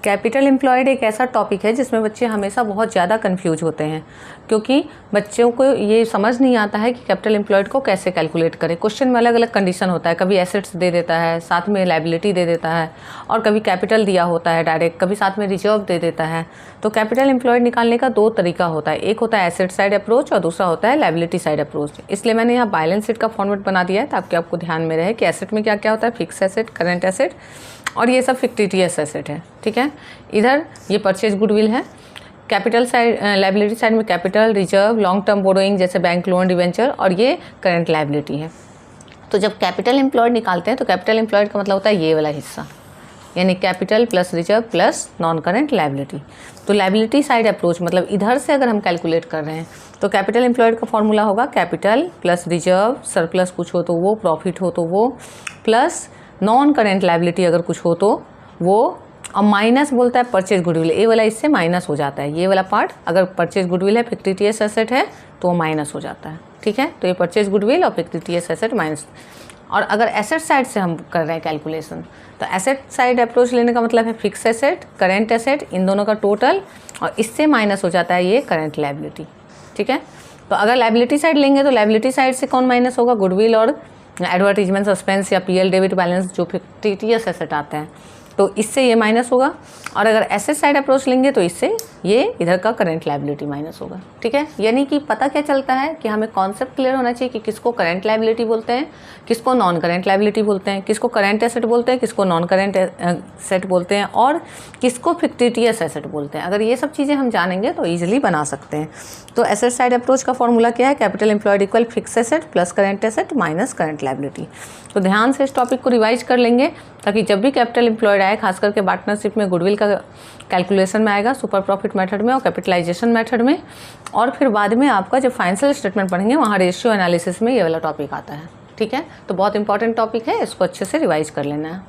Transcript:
Capital employed एक ऐसा topic है जिसमें बच्चे हमेशा बहुत ज़्यादा कंफ्यूज होते हैं, क्योंकि बच्चों को ये समझ नहीं आता है कि कैपिटल एम्प्लॉयड को कैसे कैलकुलेट करें। क्वेश्चन में अलग अलग कंडीशन होता है, कभी एसेट्स दे देता है, साथ में लायबिलिटी दे देता है, और कभी कैपिटल दिया होता है डायरेक्ट, कभी साथ में रिजर्व दे देता है। तो कैपिटल एम्प्लॉयड निकालने का दो तरीका होता है, एक होता है एसेट साइड अप्रोच और दूसरा होता है लायबिलिटी साइड अप्रोच। इसलिए मैंने यहाँ बैलेंस शीट का फॉर्मेट बना दिया है ताकि आपको ध्यान में रहे कि एसेट में क्या क्या होता है, फिक्स एसेट, करंट एसेट, और ये सब फिक्टिटियस एसेट है। ठीक है, इधर ये परचेज गुडविल है। कैपिटल साइड, लायबिलिटी साइड में capital, reserve, long term borrowing जैसे बैंक लोन, डिवेंचर, और ये करंट लायबिलिटी है। तो जब कैपिटल एम्प्लॉयड निकालते हैं तो कैपिटल एम्प्लॉयड का मतलब होता है ये वाला हिस्सा, यानी capital plus reserve plus non current liability. तो लायबिलिटी साइड अप्रोच मतलब इधर से अगर हम कैलकुलेट कर रहे हैं तो कैपिटल एम्प्लॉयड का फॉर्मूला होगा कैपिटल प्लस रिजर्व, सरप्लस कुछ हो तो वो, प्रॉफिट हो तो वो, प्लस नॉन करेंट लायबिलिटी अगर कुछ हो तो वो, और माइनस बोलता है परचेज गुडविल। ये वाला इससे माइनस हो जाता है, ये वाला पार्ट अगर परचेज गुडविल है, फिक्टिटियस एसेट है तो वो माइनस हो जाता है। ठीक है, तो ये परचेज गुडविल और फिक्टिटियस एसेट माइनस। और अगर एसेट साइड से हम कर रहे हैं कैलकुलेशन तो एसेट साइड अप्रोच लेने का मतलब है फिक्स एसेट, करेंट एसेट, इन दोनों का टोटल, और इससे माइनस हो जाता है ये करंट लायबिलिटी। ठीक है, तो अगर लायबिलिटी साइड लेंगे तो लायबिलिटी साइड से कौन माइनस होगा, गुडविल और एडवर्टीजमेंट, सस्पेंस या पीएल डेबिट बैलेंस जो फिक्टिटियस एसेट आते हैं, तो इससे ये माइनस होगा। और अगर एसेट साइड अप्रोच लेंगे तो इससे ये इधर का करंट लायबिलिटी माइनस होगा। ठीक है, यानी कि पता क्या चलता है कि हमें कॉन्सेप्ट क्लियर होना चाहिए कि किसको करंट लायबिलिटी बोलते हैं, किसको नॉन करंट लायबिलिटी बोलते हैं, किसको करंट एसेट बोलते हैं, किसको नॉन करंट एसेट बोलते हैं, और किसको फिक्टिटियस एसेट बोलते हैं। अगर ये सब चीज़ें हम जानेंगे तो ईजिली बना सकते हैं। तो एसेट साइड अप्रोच का फॉर्मूला क्या है, capital employed equal fix asset plus current asset minus current liability. तो ध्यान से इस टॉपिक को रिवाइज कर लेंगे ताकि जब भी कैपिटल एम्प्लॉयड आए, खास करके पार्टनरशिप में गुडविल का कैलकुलेशन में आएगा, सुपर प्रॉफिट मेथड में और कैपिटलाइजेशन मेथड में, और फिर बाद में आपका जब फाइनेंशियल स्टेटमेंट पढ़ेंगे वहाँ रेशियो एनालिसिस में ये वाला टॉपिक आता है। ठीक है, तो बहुत इंपॉर्टेंट टॉपिक है, इसको अच्छे से रिवाइज कर लेना है।